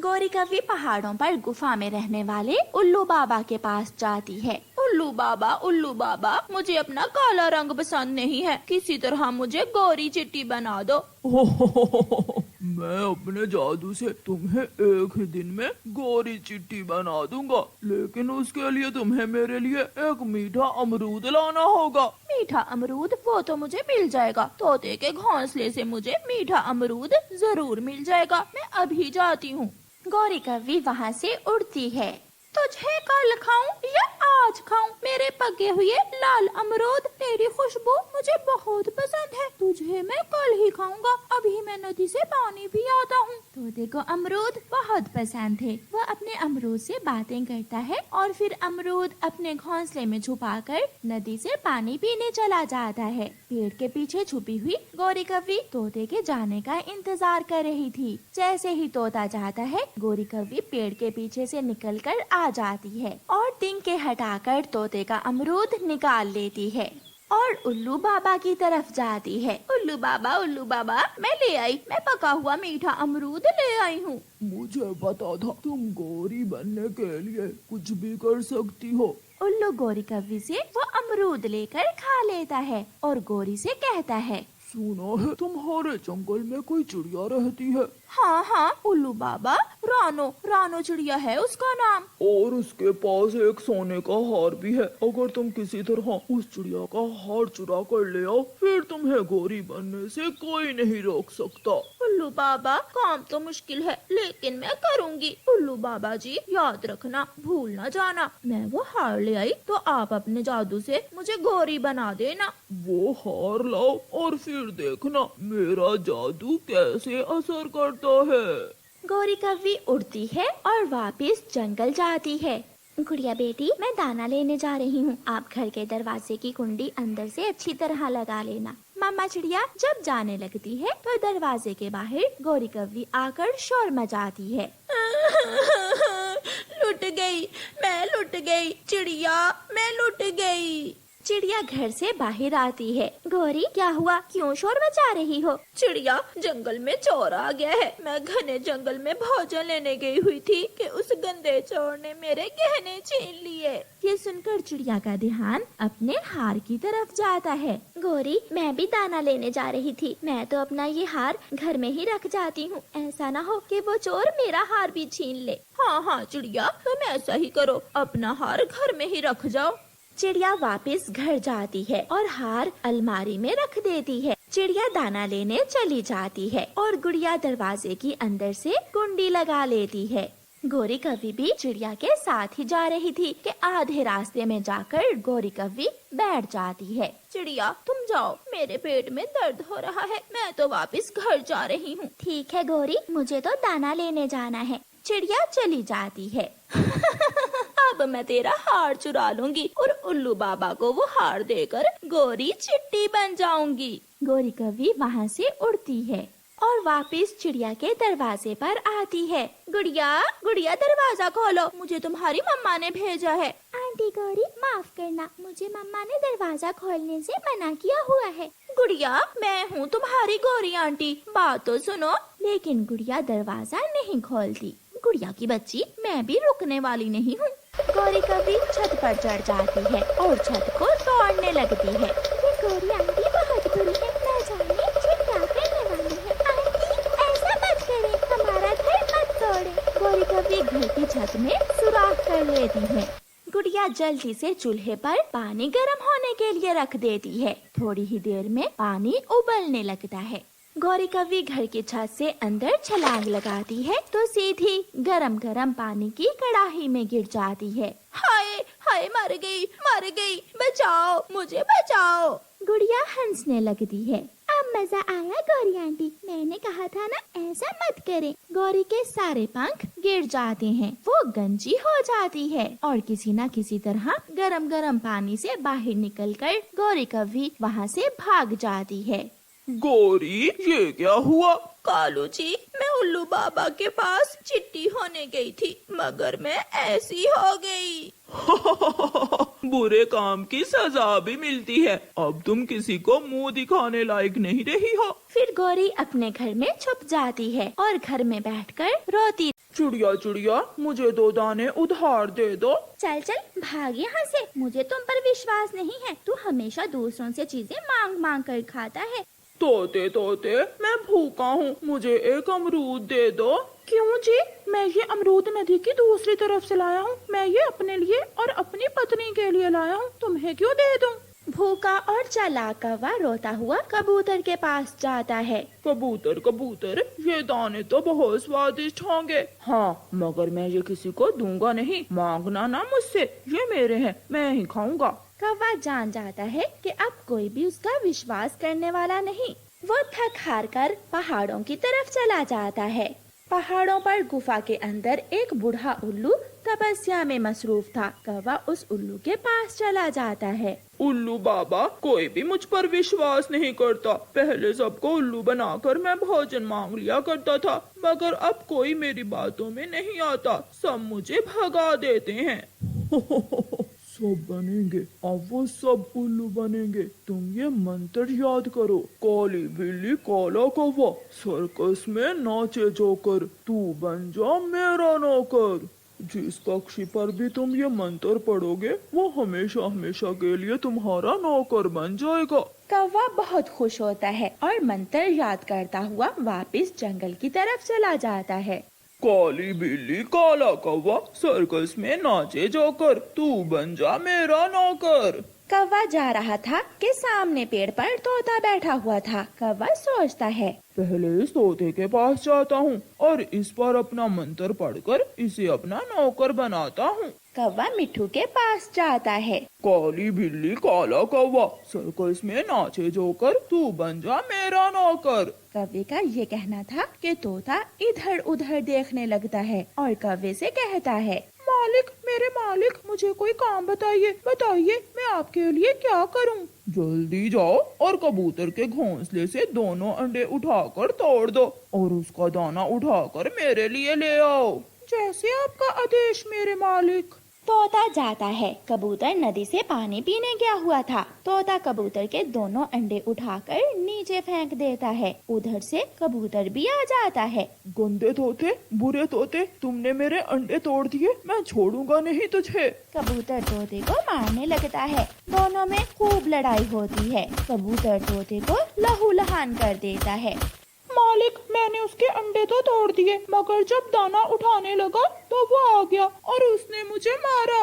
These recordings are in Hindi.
गौरी कव्वी पहाड़ों पर गुफा में रहने वाले उल्लू बाबा के पास जाती है। उल्लू बाबा, मुझे अपना काला रंग पसंद नहीं है, किसी तरह मुझे गोरी चिट्टी बना दो। मैं अपने जादू से तुम्हें एक ही दिन में गोरी चिट्टी बना दूंगा, लेकिन उसके लिए तुम्हें मेरे लिए एक मीठा अमरूद लाना होगा। मीठा अमरूद? वो तो मुझे मिल जाएगा, तोते के घोंसले से मुझे मीठा अमरूद जरूर मिल जाएगा। मैं अभी जाती हूँ। गौरी कव्वी वहाँ से उड़ती है। तुझे कल खाऊं या आज खाऊं? मेरे पके हुए लाल अमरूद, तेरी खुशबू मुझे बहुत पसंद है, तुझे मैं कल ही खाऊंगा। अभी मैं नदी से पानी भी आता हूँ। तोते को अमरूद बहुत पसंद थे। वह अपने अमरूद से बातें करता है और फिर अमरूद अपने घोंसले में छुपाकर नदी से पानी पीने चला जाता है। पेड़ के पीछे छुपी हुई गौरी कव्वी तोते के जाने का इंतजार कर रही थी। जैसे ही तोता जाता है, गौरी कव्वी पेड़ के पीछे से निकलकर आ जाती है और तिनके हटाकर तोते का अमरूद निकाल लेती है और उल्लू बाबा की तरफ जाती है। उल्लू बाबा, मैं ले आई, मैं पका हुआ मीठा अमरूद ले आई हूँ। मुझे पता था तुम गोरी बनने के लिए कुछ भी कर सकती हो। उल्लू गौरी कव्वी से वो अमरूद लेकर खा लेता है और गौरी से कहता है, सुना है तुम्हारे जंगल में कोई चिड़िया रहती है? हाँ, उल्लू बाबा, रानो चिड़िया है उसका नाम। और उसके पास एक सोने का हार भी है। अगर तुम किसी तरह उस चिड़िया का हार चुरा कर ले आओ, फिर तुम्हें गोरी बनने से कोई नहीं रोक सकता। उल्लू बाबा, काम तो मुश्किल है, लेकिन मैं करूँगी। उल्लू बाबा जी, याद रखना, भूल न जाना, मैं वो हार ले आई तो आप अपने जादू से मुझे गोरी बना देना। वो हार लाओ और फिर देखना मेरा जादू कैसे असर करता है। गौरी कव्वी उड़ती है और वापस जंगल जाती है। गुड़िया बेटी, मैं दाना लेने जा रही हूँ, आप घर के दरवाजे की कुंडी अंदर से अच्छी तरह लगा लेना। मामा चिड़िया जब जाने लगती है तो दरवाजे के बाहर गौरी कव्वी आकर शोर मचाती है। मैं लुट गई चिड़िया, मैं लुट गई। चिड़िया घर से बाहर आती है। गौरी, क्या हुआ, क्यों शोर मचा रही हो? चिड़िया, जंगल में चोर आ गया है। मैं घने जंगल में भोजन लेने गई हुई थी कि उस गंदे चोर ने मेरे गहने छीन लिए। ये सुनकर चिड़िया का ध्यान अपने हार की तरफ जाता है। गौरी, मैं भी दाना लेने जा रही थी, मैं तो अपना ये हार घर में ही रख जाती हूँ, ऐसा ना हो कि वो चोर मेरा हार भी छीन ले। हाँ चिड़िया, तुम ऐसा ही करो, अपना हार घर में ही रख जाओ। चिड़िया वापस घर जाती है और हार अलमारी में रख देती है। चिड़िया दाना लेने चली जाती है और गुड़िया दरवाजे की अंदर से कुंडी लगा लेती है। गौरी कव्वी भी चिड़िया के साथ ही जा रही थी कि आधे रास्ते में जाकर गौरी कव्वी बैठ जाती है। चिड़िया, तुम जाओ, मेरे पेट में दर्द हो रहा है, मैं तो वापस घर जा रही हूँ। ठीक है गौरी, मुझे तो दाना लेने जाना है। चिड़िया चली जाती है। अब मैं तेरा हार चुरा लूंगी और उल्लू बाबा को वो हार देकर गोरी चिट्टी बन जाऊंगी। गौरी कव्वी वहाँ से उड़ती है और वापस चिड़िया के दरवाजे पर आती है। गुड़िया दरवाजा खोलो, मुझे तुम्हारी मम्मा ने भेजा है। आंटी गौरी, माफ करना, मुझे मम्मा ने दरवाजा खोलने से मना किया हुआ है। गुड़िया, मैं हूँ तुम्हारी गौरी आंटी, बात तो सुनो। लेकिन गुड़िया दरवाजा नहीं खोलती। गुड़िया की बच्ची, मैं भी रुकने वाली नहीं हूँ। गौरी कव्वी छत पर चढ़ जाती है और छत को तोड़ने लगती है। गौरी आंटी बहुत बुरी है, न जाने ये क्या करने वाली है। आंटी, ऐसा मत करें, हमारा घर मत तोड़े। गौरी कव्वी घर की छत में सुराख कर लेती है। गुड़िया जल्दी से चूल्हे पर पानी गर्म होने के लिए रख देती है। थोड़ी ही देर में पानी उबलने लगता है। गौरी कव्वी घर की छत से अंदर छलांग लगाती है तो सीधी गरम गरम पानी की कड़ाही में गिर जाती है। हाय, मर गई, बचाओ, मुझे बचाओ। गुड़िया हंसने लगती है। अब मजा आया गौरी आंटी, मैंने कहा था ना, ऐसा मत करें। गौरी के सारे पंख गिर जाते हैं, वो गंजी हो जाती है और किसी न किसी तरह गरम गरम पानी से बाहर निकलकर गौरी कव्वी वहाँ से भाग जाती है। गौरी, ये क्या हुआ? कालू जी, मैं उल्लू बाबा के पास चिट्टी होने गई थी, मगर मैं ऐसी हो गई। बुरे काम की सजा भी मिलती है। अब तुम किसी को मुंह दिखाने लायक नहीं रही हो। फिर गौरी अपने घर में छुप जाती है और घर में बैठकर रोती। चिड़िया चिड़िया मुझे 2 दाने उधार दे दो। चल चल भाग यहाँ से, मुझे तुम पर विश्वास नहीं है। तू हमेशा दूसरों से चीजें मांग मांग कर खाता है। तोते तोते मैं भूखा हूँ, मुझे एक अमरूद दे दो। क्यों जी, मैं ये अमरूद नदी की दूसरी तरफ से लाया हूँ। मैं ये अपने लिए और अपनी पत्नी के लिए लाया हूँ, तुम्हें क्यों दे दूँ? भूखा और चालाक कौवा रोता हुआ कबूतर के पास जाता है। कबूतर कबूतर ये दाने तो बहुत स्वादिष्ट होंगे। हाँ, मगर मैं ये किसी को दूंगा नहीं, मांगना ना मुझसे, ये मेरे हैं, मैं ही खाऊंगा। कौवा जान जाता है कि अब कोई भी उसका विश्वास करने वाला नहीं। वो थक हार कर पहाड़ों की तरफ चला जाता है। पहाड़ों पर गुफा के अंदर एक बूढ़ा उल्लू तपस्या में मसरूफ था। कौवा उस उल्लू के पास चला जाता है। उल्लू बाबा, कोई भी मुझ पर विश्वास नहीं करता। पहले सबको उल्लू बनाकर मैं भोजन मांग लिया करता था, मगर अब कोई मेरी बातों में नहीं आता, सब मुझे भगा देते हैं। सब बनेंगे, अब वो सब उल्लू बनेंगे। तुम ये मंत्र याद करो, काली बिल्ली काला कौवा, सर्कस में नाचे जोकर, तू बन जा मेरा नौकर। जिस पक्षी पर भी तुम ये मंत्र पढ़ोगे वो हमेशा हमेशा के लिए तुम्हारा नौकर बन जाएगा। कौवा बहुत खुश होता है और मंत्र याद करता हुआ वापस जंगल की तरफ चला जाता है। काली बिल्ली काला कौवा, सर्कस में नाचे जोकर, तू बन जा मेरा नौकर। कौवा जा रहा था कि सामने पेड़ पर तोता बैठा हुआ था। कौवा सोचता है, पहले इस तोते के पास जाता हूँ और इस पर अपना मंत्र पढ़कर इसे अपना नौकर बनाता हूँ। कौवा मिट्ठू के पास जाता है। काली बिल्ली काला कौवा, सर्कस में नाचे जोकर, तू बन जा मेरा नौकर। कौवे का ये कहना था कि तोता इधर उधर देखने लगता है और कौवे से कहता है, मालिक, मेरे मालिक, मुझे कोई काम बताइए, बताइए मैं आपके लिए क्या करूं? जल्दी जाओ और कबूतर के घोंसले से दोनों अंडे उठाकर तोड़ दो और उसका दाना उठाकर मेरे लिए ले आओ। जैसे आपका आदेश मेरे मालिक। तोता जाता है। कबूतर नदी से पानी पीने गया हुआ था। तोता कबूतर के दोनों अंडे उठाकर नीचे फेंक देता है। उधर से कबूतर भी आ जाता है। गंदे तोते, बुरे तोते, तुमने मेरे अंडे तोड़ दिए, मैं छोड़ूंगा नहीं तुझे। कबूतर तोते को मारने लगता है। दोनों में खूब लड़ाई होती है। कबूतर तोते को लहूलुहान कर देता है। मालिक, मैंने उसके अंडे तो तोड़ दिए, मगर जब दाना उठाने लगा तो वो आ गया और उसने मुझे मारा।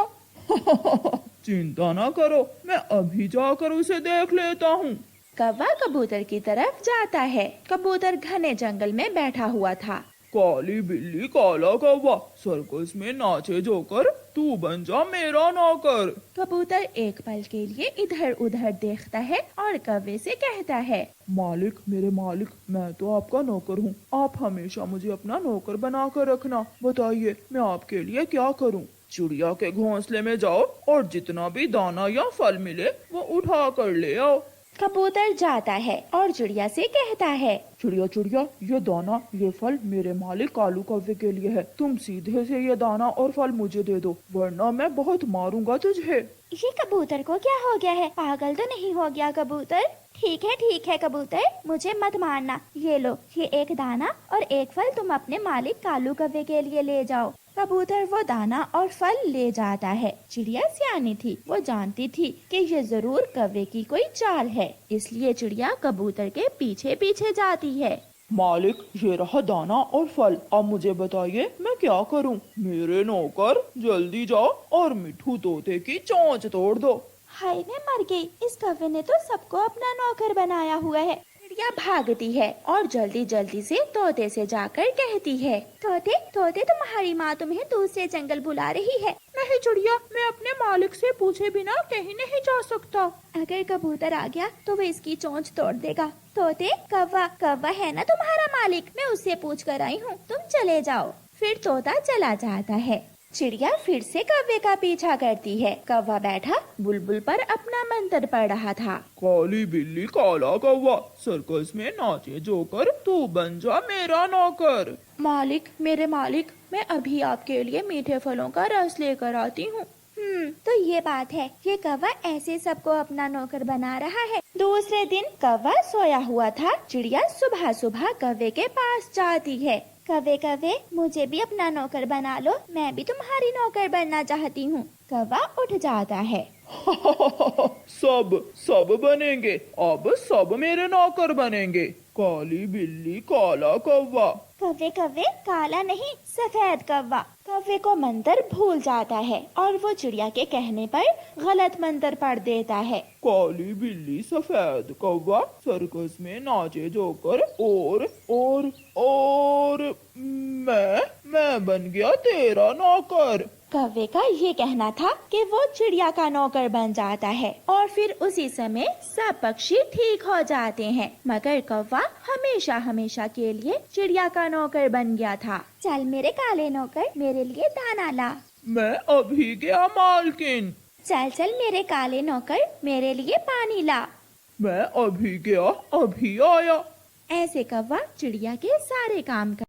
चिंता ना करो, मैं अभी जाकर उसे देख लेता हूँ। कौवा कबूतर की तरफ जाता है। कबूतर घने जंगल में बैठा हुआ था। काली बिल्ली काला कौवा, सर्कस में नाचे जोकर, तू बन जा मेरा नौकर। कबूतर एक पल के लिए इधर उधर देखता है और कौवे से कहता है, मालिक, मेरे मालिक, मैं तो आपका नौकर हूँ, आप हमेशा मुझे अपना नौकर बना कर रखना। बताइए मैं आपके लिए क्या करूँ? चिड़िया के घोंसले में जाओ और जितना भी दाना या फल मिले वो उठा कर ले आओ। कबूतर जाता है और चिड़िया से कहता है, चिड़िया चिड़िया, ये दाना ये फल मेरे मालिक कालू कौवे के लिए है, तुम सीधे से ये दाना और फल मुझे दे दो, वरना मैं बहुत मारूंगा तुझे। ये कबूतर को क्या हो गया है? पागल तो नहीं हो गया कबूतर? ठीक है कबूतर, मुझे मत मारना। ये लो, ये एक दाना और एक फल तुम अपने मालिक कालू कौवे के लिए ले जाओ। कबूतर वो दाना और फल ले जाता है। चिड़िया सियानी थी, वो जानती थी कि ये जरूर कौवे की कोई चाल है, इसलिए चिड़िया कबूतर के पीछे पीछे जाती है। मालिक, ये रहा दाना और फल, अब मुझे बताइए मैं क्या करूं? मेरे नौकर, जल्दी जाओ और मिट्ठू तोते की चोंच तोड़ दो। हाय, मैं मर गई, इस कौवे ने तो सबको अपना नौकर बनाया हुआ है। चिड़िया भागती है और जल्दी जल्दी से तोते से जाकर कहती है, तोते तोते, तुम्हारी माँ तुम्हें दूसरे जंगल बुला रही है। नहीं चिड़िया, मैं अपने मालिक से पूछे बिना कहीं नहीं जा सकता। अगर कबूतर आ गया तो वो इसकी चोंच तोड़ देगा। तोते, कौवा है ना तुम्हारा मालिक, मैं उससे पूछ कर आई हूँ, तुम चले जाओ। फिर तोता चला जाता है। चिड़िया फिर से कौवे का पीछा करती है। कौवा बैठा बुलबुल पर अपना मंत्र पढ़ रहा था। काली बिल्ली काला कौवा, सर्कस में नाचे जोकर, तू बन जा मेरा नौकर। मालिक, मेरे मालिक, मैं अभी आपके लिए मीठे फलों का रस लेकर आती हूँ। तो ये बात है, ये कौवा ऐसे सबको अपना नौकर बना रहा है। दूसरे दिन कौवा सोया हुआ था। चिड़िया सुबह सुबह कौवे के पास जाती है। कव्वे कव्वे, मुझे भी अपना नौकर बना लो, मैं भी तुम्हारी नौकर बनना चाहती हूँ। कौवा उठ जाता है। सब सब बनेंगे, अब सब मेरे नौकर बनेंगे। काली बिल्ली काला कौवा। कव्वे कव्वे, काला नहीं सफेद कौवा। कव्वे को मंत्र भूल जाता है और वो चिड़िया के कहने पर गलत मंत्र पढ़ देता है। काली बिल्ली सफेद कौवा सर्कस में नाचे जोकर और मैं बन गया तेरा नौकर। कव्वे का ये कहना था कि वो चिड़िया का नौकर बन जाता है और फिर उसी समय सब पक्षी ठीक हो जाते हैं, मगर कौवा हमेशा हमेशा के लिए चिड़िया का नौकर बन गया था। चल मेरे काले नौकर, मेरे लिए दाना ला। मैं अभी गया मालकिन। चल चल मेरे काले नौकर, मेरे लिए पानी ला। मैं अभी गया अभी आया। ऐसे कौवा चिड़िया के सारे काम कर